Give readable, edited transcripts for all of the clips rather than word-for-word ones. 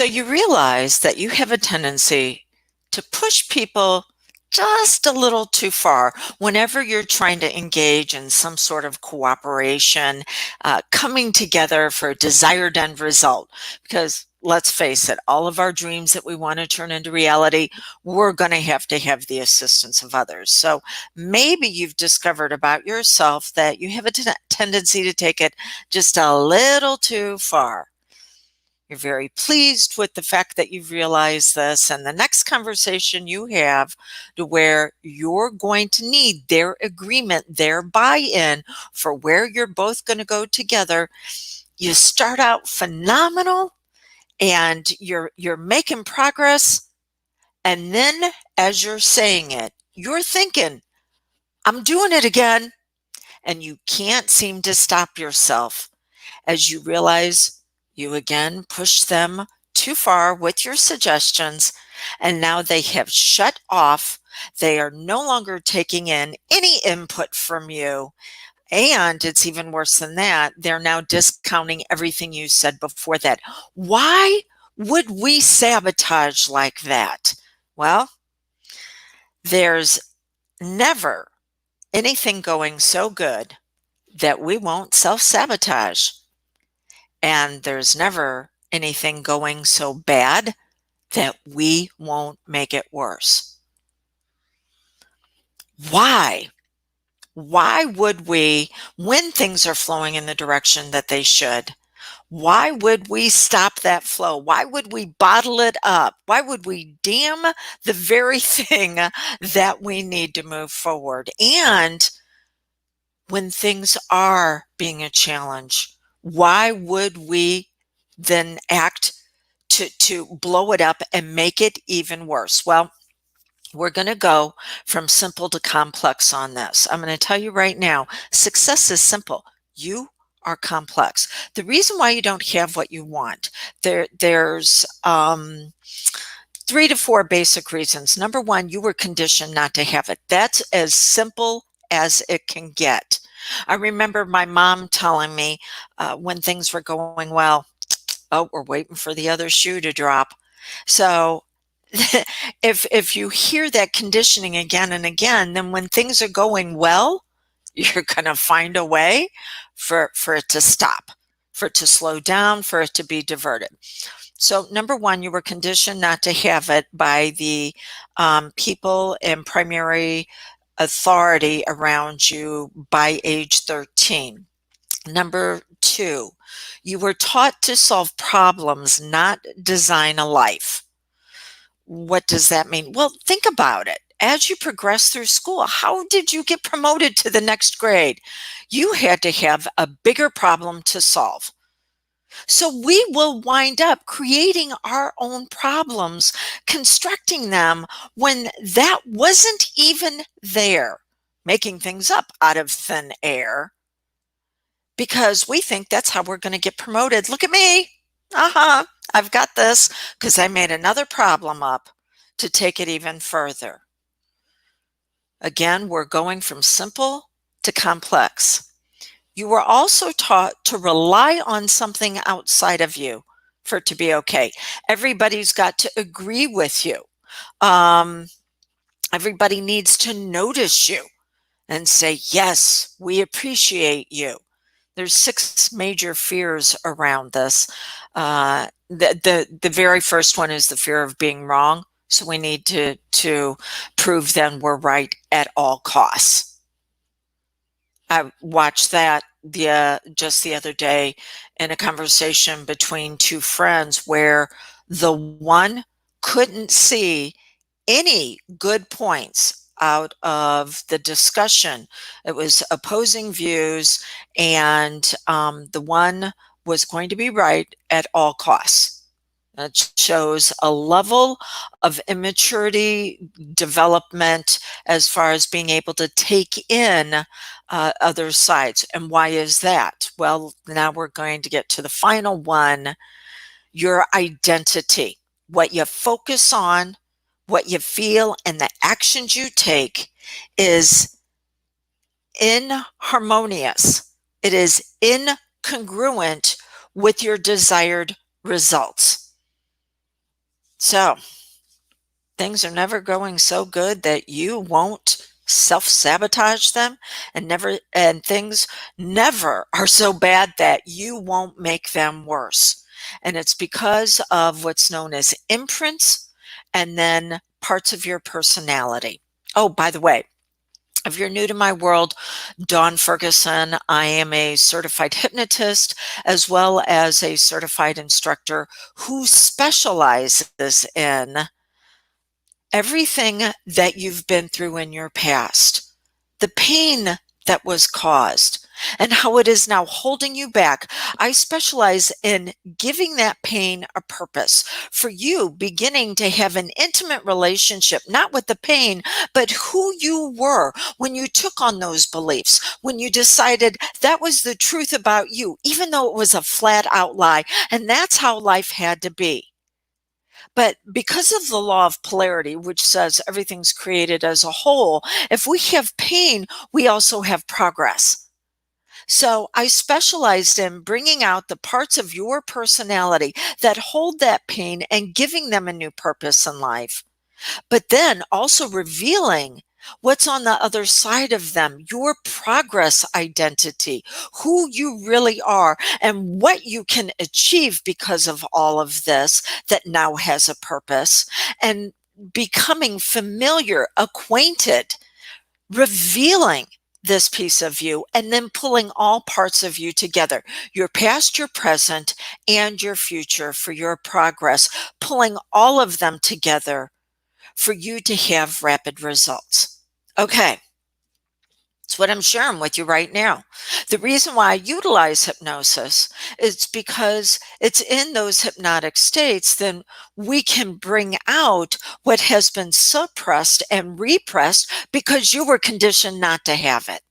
So you realize that you have a tendency to push people just a little too far whenever you're trying to engage in some sort of cooperation, coming together for a desired end result. Because let's face it, all of our dreams that we want to turn into reality, we're going to have the assistance of others. So maybe you've discovered about yourself that you have a tendency to take it just a little too far. You're very pleased with the fact that you've realized this, and the next conversation you have to where you're going to need their agreement, their buy-in for where you're both going to go together. You start out phenomenal and you're making progress, and then as you're saying it, you're thinking, I'm doing it again, and you can't seem to stop yourself as you realize you again push them too far with your suggestions, and now they have shut off. They are no longer taking in any input from you. And it's even worse than that. They're now discounting everything you said before that. Why would we sabotage like that? Well, there's never anything going so good that we won't self sabotage. And there's never anything going so bad that we won't make it worse. Why? Why would we, when things are flowing in the direction that they should, why would we stop that flow? Why would we bottle it up? Why would we damn the very thing that we need to move forward? And when things are being a challenge, why would we then act to blow it up and make it even worse? Well, we're going to go from simple to complex on this. I'm going to tell you right now, success is simple. You are complex. The reason why you don't have what you want, there's 3 to 4 basic reasons. Number one, you were conditioned not to have it. That's as simple as it can get. I remember my mom telling me when things were going well, oh, we're waiting for the other shoe to drop. So if you hear that conditioning again and again, then when things are going well, you're going to find a way for it to stop, for it to slow down, for it to be diverted. So number one, you were conditioned not to have it by the people in primary authority around you by age 13. Number two, you were taught to solve problems, not design a life. What does that mean? Well, think about it. As you progress through school, how did you get promoted to the next grade? You had to have a bigger problem to solve. So we will wind up creating our own problems, constructing them when that wasn't even there, making things up out of thin air because we think that's how we're going to get promoted. Look at me. I've got this because I made another problem up to take it even further. Again, we're going from simple to complex. You were also taught to rely on something outside of you for it to be okay. Everybody's got to agree with you. Everybody needs to notice you and say, yes, we appreciate you. There's 6 major fears around this. The very first one is the fear of being wrong. So we need to prove then we're right at all costs. I watched that just the other day in a conversation between 2 friends where the one couldn't see any good points out of the discussion. It was opposing views, and the one was going to be right at all costs. It shows a level of immaturity development as far as being able to take in other sides. And why is that? Well, now we're going to get to the final one, your identity, what you focus on, what you feel, and the actions you take is inharmonious. It is incongruent with your desired results. So things are never going so good that you won't self-sabotage them, and things never are so bad that you won't make them worse. And it's because of what's known as imprints and then parts of your personality. Oh, by the way, if you're new to my world, Dawn Ferguson, I am a certified hypnotist as well as a certified instructor who specializes in everything that you've been through in your past, the pain that was caused, and how it is now holding you back. I specialize in giving that pain a purpose for you, beginning to have an intimate relationship, not with the pain, but who you were when you took on those beliefs, when you decided that was the truth about you, even though it was a flat out lie. And that's how life had to be. But because of the law of polarity, which says everything's created as a whole, if we have pain, we also have progress. So I specialized in bringing out the parts of your personality that hold that pain and giving them a new purpose in life, but then also revealing what's on the other side of them, your progress identity, who you really are, and what you can achieve because of all of this that now has a purpose, and becoming familiar, acquainted, revealing this piece of you, and then pulling all parts of you together, your past, your present, and your future for your progress, pulling all of them together for you to have rapid results. Okay, that's what I'm sharing with you right now. The reason why I utilize hypnosis is because it's in those hypnotic states, then we can bring out what has been suppressed and repressed because you were conditioned not to have it.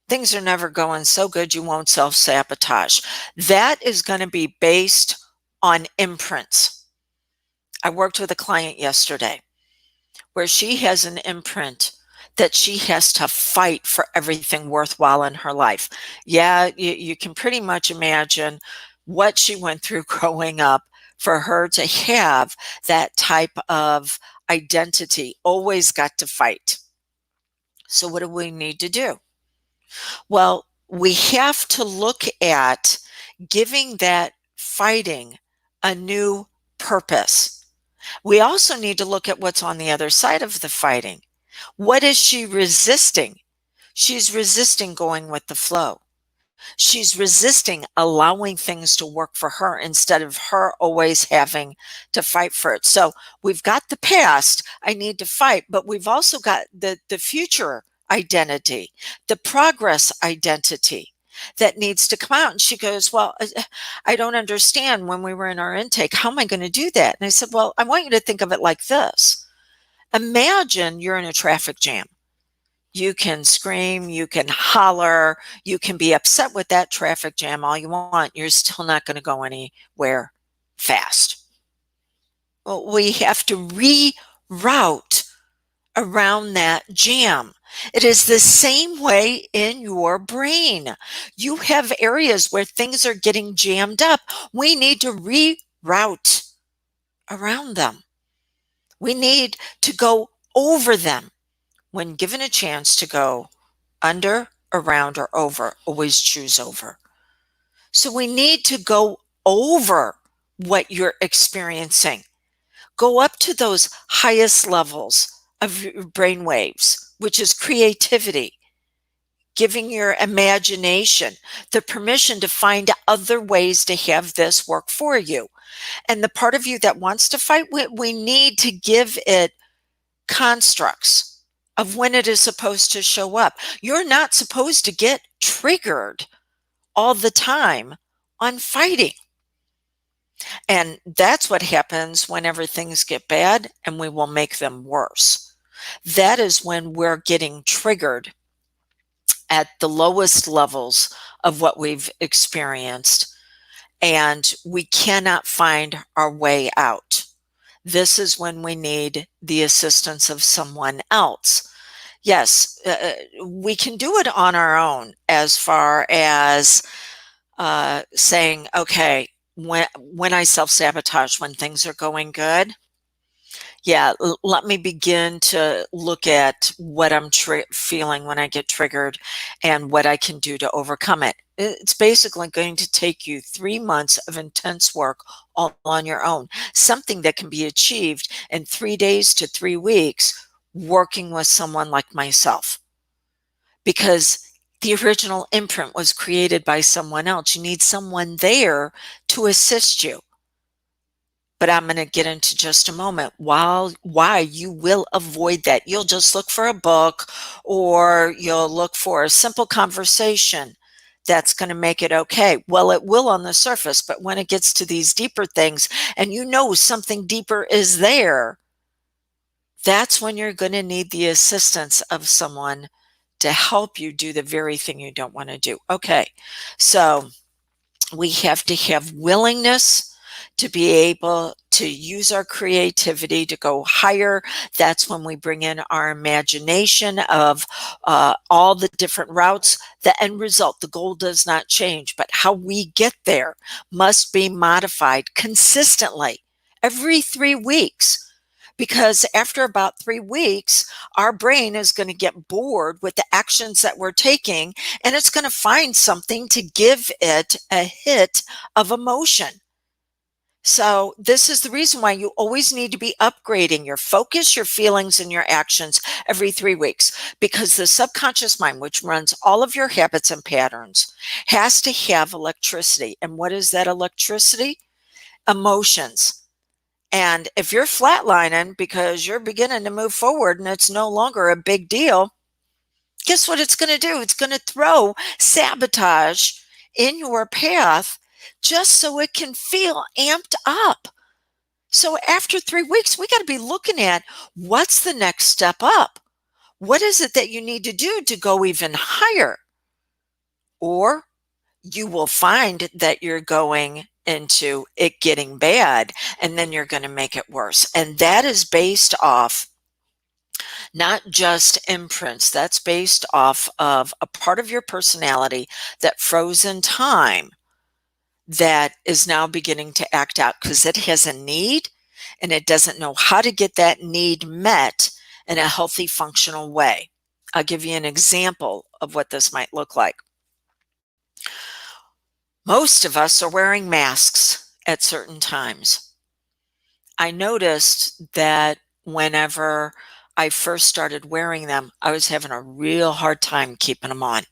Things are never going so good you won't self-sabotage. That is going to be based on imprints. I worked with a client yesterday where she has an imprint that she has to fight for everything worthwhile in her life. Yeah, you can pretty much imagine what she went through growing up for her to have that type of identity, always got to fight. So what do we need to do? Well, we have to look at giving that fighting a new purpose. We also need to look at what's on the other side of the fighting. What is she resisting? She's resisting going with the flow. She's resisting allowing things to work for her instead of her always having to fight for it. So we've got the past, I need to fight, but we've also got the future identity, the progress identity that needs to come out. And she goes, well, I don't understand when we were in our intake. How am I going to do that? And I said, well, I want you to think of it like this. Imagine you're in a traffic jam. You can scream, you can holler, you can be upset with that traffic jam all you want. You're still not going to go anywhere fast. Well, we have to reroute around that jam. It is the same way in your brain. You have areas where things are getting jammed up. We need to reroute around them. We need to go over them. When given a chance to go under, around, or over, always choose over. So we need to go over what you're experiencing. Go up to those highest levels of your brain waves, which is creativity, giving your imagination the permission to find other ways to have this work for you. And the part of you that wants to fight, we need to give it constructs of when it is supposed to show up. You're not supposed to get triggered all the time on fighting. And that's what happens whenever things get bad, and we will make them worse. That is when we're getting triggered at the lowest levels of what we've experienced, and we cannot find our way out. This is when we need the assistance of someone else. Yes, we can do it on our own as far as saying, okay, when I self-sabotage when things are going good, yeah, let me begin to look at what I'm feeling when I get triggered and what I can do to overcome it. It's basically going to take you 3 months of intense work all on your own, something that can be achieved in 3 days to 3 weeks working with someone like myself. Because the original imprint was created by someone else. You need someone there to assist you. But I'm going to get into just a moment why you will avoid that. You'll just look for a book or you'll look for a simple conversation that's going to make it okay. Well, it will on the surface, but when it gets to these deeper things and you know something deeper is there, that's when you're going to need the assistance of someone to help you do the very thing you don't want to do. Okay, so we have to have willingness to be able to use our creativity to go higher. That's when we bring in our imagination of all the different routes. The end result, the goal does not change, but how we get there must be modified consistently every 3 weeks. Because after about 3 weeks, our brain is going to get bored with the actions that we're taking, and it's going to find something to give it a hit of emotion. So this is the reason why you always need to be upgrading your focus, your feelings, and your actions every 3 weeks, because the subconscious mind, which runs all of your habits and patterns, has to have electricity. And what is that electricity? Emotions. And if you're flatlining because you're beginning to move forward and it's no longer a big deal, guess what it's going to do? It's going to throw sabotage in your path just so it can feel amped up. So after 3 weeks, we got to be looking at what's the next step up? What is it that you need to do to go even higher? Or you will find that you're going into it getting bad and then you're going to make it worse. And that is based off not just imprints, that's based off of a part of your personality that froze in time that is now beginning to act out because it has a need and it doesn't know how to get that need met in a healthy, functional way. I'll give you an example of what this might look like. Most of us are wearing masks at certain times. I noticed that whenever I first started wearing them, I was having a real hard time keeping them on.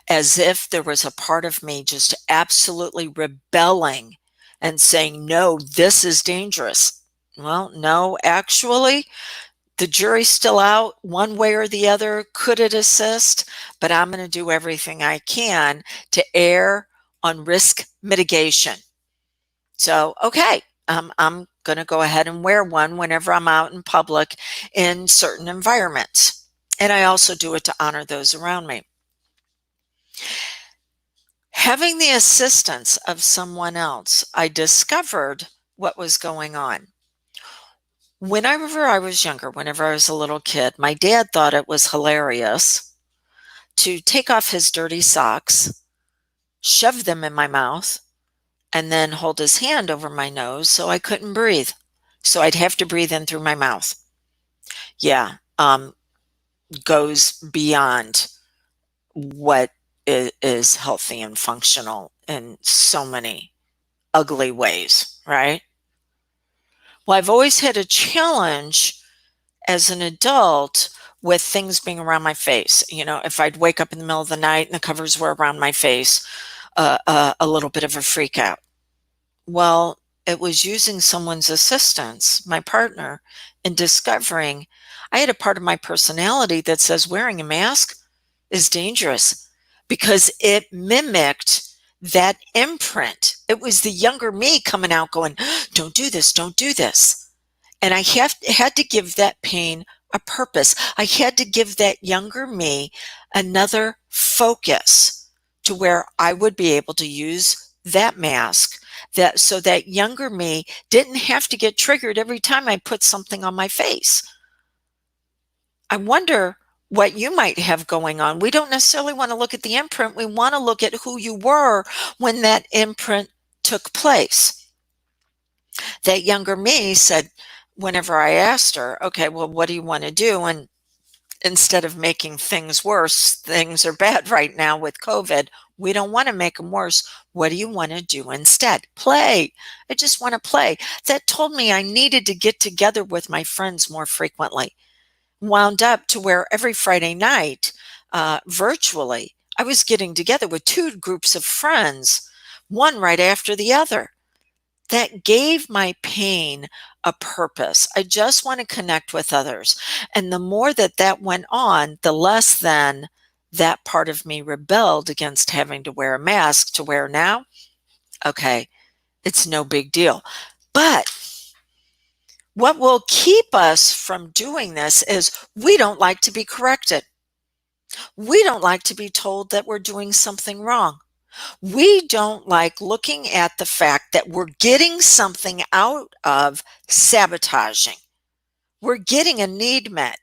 As if there was a part of me just absolutely rebelling and saying, no, this is dangerous. Well, no, actually, the jury's still out one way or the other. Could it assist? But I'm going to do everything I can to err on risk mitigation. So, okay, I'm going to go ahead and wear one whenever I'm out in public in certain environments. And I also do it to honor those around me. Having the assistance of someone else, I discovered what was going on. Whenever I was younger, whenever I was a little kid, my dad thought it was hilarious to take off his dirty socks, shove them in my mouth, and then hold his hand over my nose so I couldn't breathe. So I'd have to breathe in through my mouth. Yeah, goes beyond what is healthy and functional in so many ugly ways, right? Well, I've always had a challenge as an adult with things being around my face. You know, if I'd wake up in the middle of the night and the covers were around my face, a little bit of a freak out. Well, it was using someone's assistance, my partner, in discovering I had a part of my personality that says wearing a mask is dangerous because it mimicked that imprint. It was the younger me coming out going, don't do this, don't do this. And I had to give that pain a purpose. I had to give that younger me another focus to where I would be able to use that mask that so that younger me didn't have to get triggered every time I put something on my face. I wonder what you might have going on. We don't necessarily want to look at the imprint. We want to look at who you were when that imprint took place. That younger me said, whenever I asked her, okay, well, what do you want to do? And instead of making things worse, things are bad right now with COVID. We don't want to make them worse. What do you want to do instead? Play. I just want to play. That told me I needed to get together with my friends more frequently. Wound up to where every Friday night, virtually, I was getting together with two groups of friends, one right after the other. That gave my pain a purpose. I just want to connect with others. And the more that that went on, the less then that part of me rebelled against having to wear a mask to where now, okay, it's no big deal. But what will keep us from doing this is we don't like to be corrected. We don't like to be told that we're doing something wrong. We don't like looking at the fact that we're getting something out of sabotaging. We're getting a need met.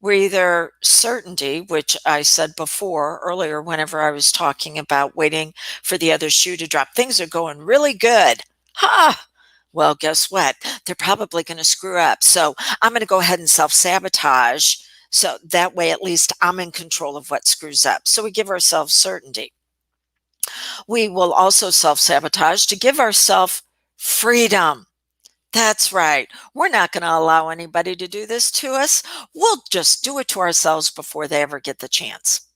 We're either certainty, which I said before earlier, whenever I was talking about waiting for the other shoe to drop. Things are going really good. Ha! Well, guess what? They're probably going to screw up. So I'm going to go ahead and self-sabotage. So that way, at least I'm in control of what screws up. So we give ourselves certainty. We will also self-sabotage to give ourselves freedom. That's right. We're not going to allow anybody to do this to us. We'll just do it to ourselves before they ever get the chance.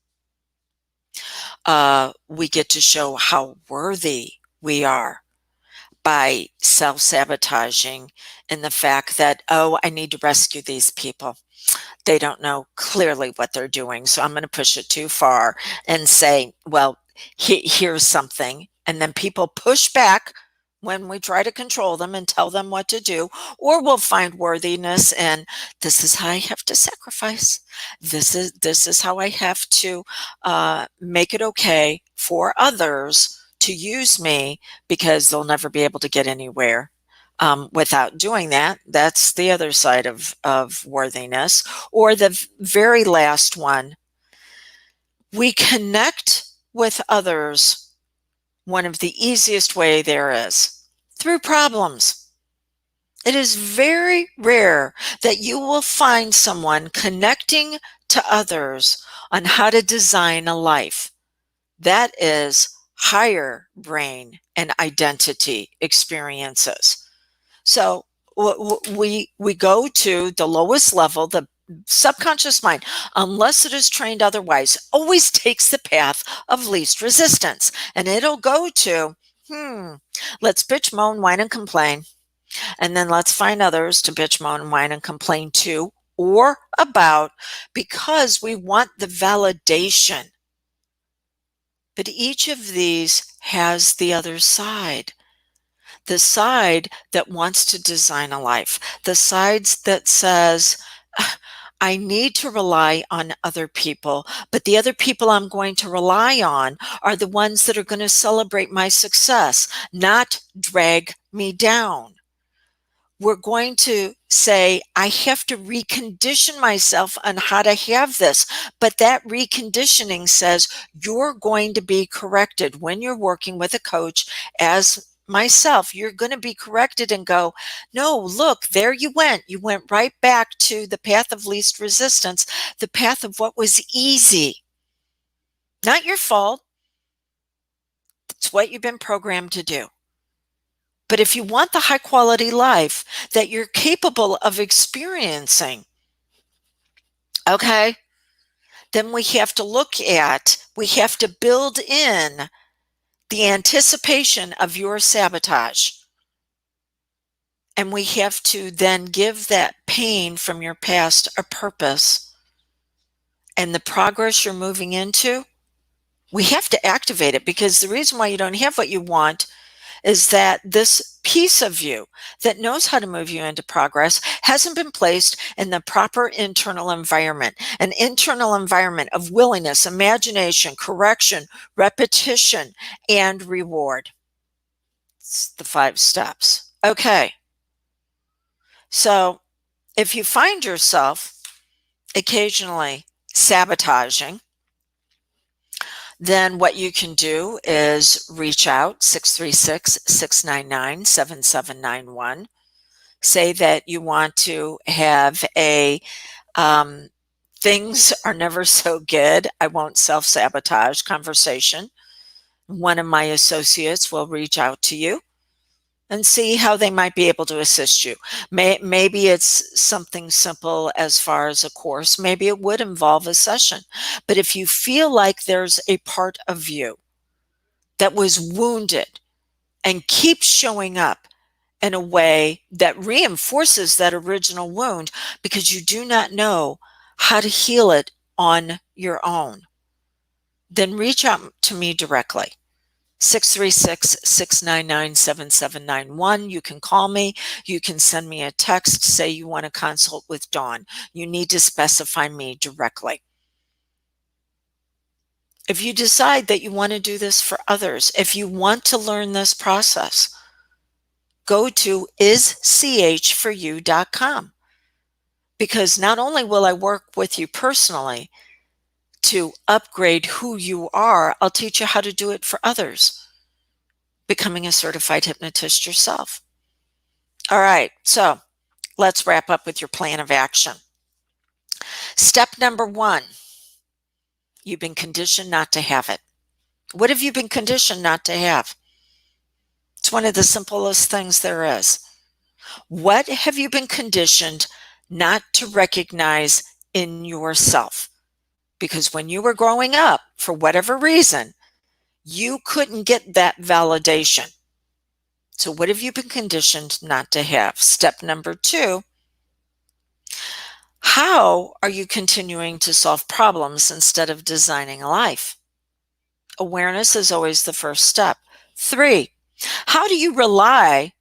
We get to show how worthy we are by self-sabotaging in the fact that, oh, I need to rescue these people. They don't know clearly what they're doing. So I'm going to push it too far and say, well, here's something. And then people push back when we try to control them and tell them what to do, or we'll find worthiness and this is how I have to sacrifice. This is how I have to make it okay for others to use me because they'll never be able to get anywhere. Without doing that, that's the other side of worthiness. Or the very last one, we connect with others one of the easiest way there is, through problems. It is very rare that you will find someone connecting to others on how to design a life. That is higher brain and identity experiences. So we go to the lowest level, the subconscious mind, unless it is trained otherwise, always takes the path of least resistance. And it'll go to, let's bitch, moan, whine, and complain. And then let's find others to bitch, moan, whine, and complain to or about because we want the validation. But each of these has the other side. The side that wants to design a life, the sides that says, I need to rely on other people, but the other people I'm going to rely on are the ones that are going to celebrate my success, not drag me down. We're going to say, I have to recondition myself on how to have this. But that reconditioning says you're going to be corrected when you're working with a coach as myself. You're going to be corrected and go, no, look, there you went. You went right back to the path of least resistance, the path of what was easy. Not your fault. It's what you've been programmed to do. But if you want the high quality life that you're capable of experiencing, okay, then we have to build in the anticipation of your sabotage. And we have to then give that pain from your past a purpose. And the progress you're moving into, we have to activate it because the reason why you don't have what you want is that this piece of you that knows how to move you into progress hasn't been placed in the proper internal environment, an internal environment of willingness, imagination, correction, repetition, and reward. It's the 5 steps. Okay. So if you find yourself occasionally sabotaging, then what you can do is reach out 636-699-7791. Say that you want to have a things are never so good, I won't self-sabotage conversation. One of my associates will reach out to you and see how they might be able to assist you. Maybe it's something simple as far as a course. Maybe it would involve a session. But if you feel like there's a part of you that was wounded and keeps showing up in a way that reinforces that original wound because you do not know how to heal it on your own, then reach out to me directly. 636-699-7791. You can call me. You can send me a text. Say you want to consult with Dawn. You need to specify me directly. If you decide that you want to do this for others, if you want to learn this process, go to ischforyou.com, because not only will I work with you personally to upgrade who you are, I'll teach you how to do it for others, becoming a certified hypnotist yourself. All right, so let's wrap up with your plan of action. Step number 1, you've been conditioned not to have it. What have you been conditioned not to have? It's one of the simplest things there is. What have you been conditioned not to recognize in yourself? Because when you were growing up, for whatever reason, you couldn't get that validation. So what have you been conditioned not to have? Step number 2, how are you continuing to solve problems instead of designing a life? Awareness is always the first step. 3, how do you rely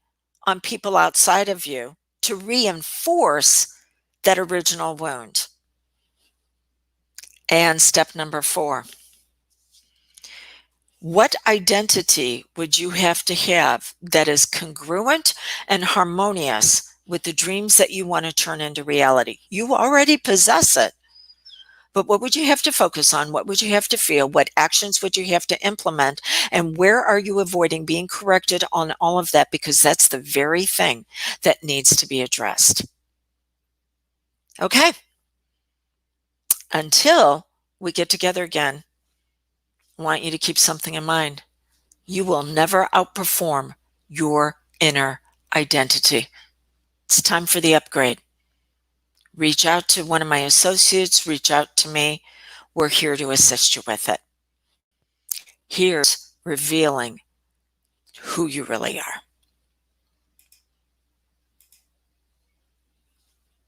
on people outside of you to reinforce that original wound? And step number 4, what identity would you have to have that is congruent and harmonious with the dreams that you want to turn into reality? You already possess it, but what would you have to focus on? What would you have to feel? What actions would you have to implement? And where are you avoiding being corrected on all of that? Because that's the very thing that needs to be addressed. Okay. Until we get together again, I want you to keep something in mind. You will never outperform your inner identity. It's time for the upgrade. Reach out to one of my associates, reach out to me. We're here to assist you with it. Here's revealing who you really are.